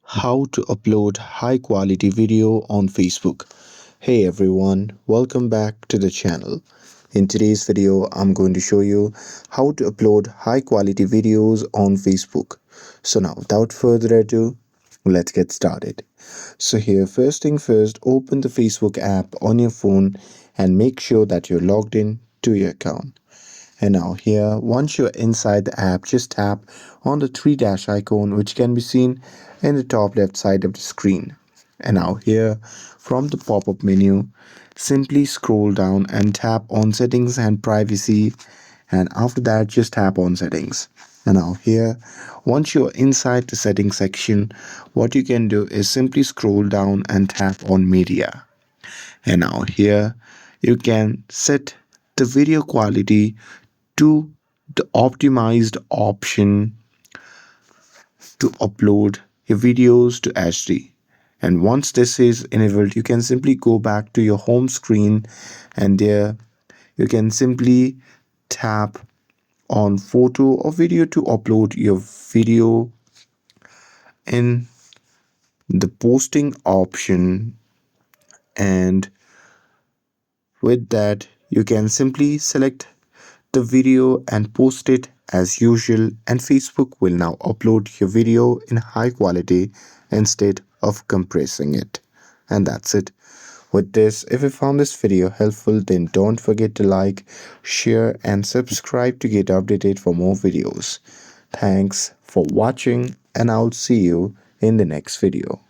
How to upload high quality video on Facebook. Hey everyone, welcome back to the channel. In today's video, I'm going to show you how to upload high quality videos on Facebook. So now, without further ado, let's get started. So here, first thing first, open the Facebook app on your phone and make sure that you're logged in to your account. And now here, once you're inside the app, just tap on the three dash icon which can be seen in the top left side of the screen. And now here, from the pop-up menu, simply scroll down and tap on settings and privacy. And after that, just tap on settings. And now here, once you're inside the settings section, what you can do is simply scroll down and tap on media. And now here, you can set the video quality to the optimized option to upload your videos to HD. And once this is enabled, you can simply go back to your home screen, and there you can simply tap on photo or video to upload your video in the posting option. And with that, you can simply select the video and post it as usual, and Facebook will now upload your video in high quality instead of compressing it. And that's it. With this, if you found this video helpful, then don't forget to like, share and subscribe to get updated for more videos. Thanks for watching, and I'll see you in the next video.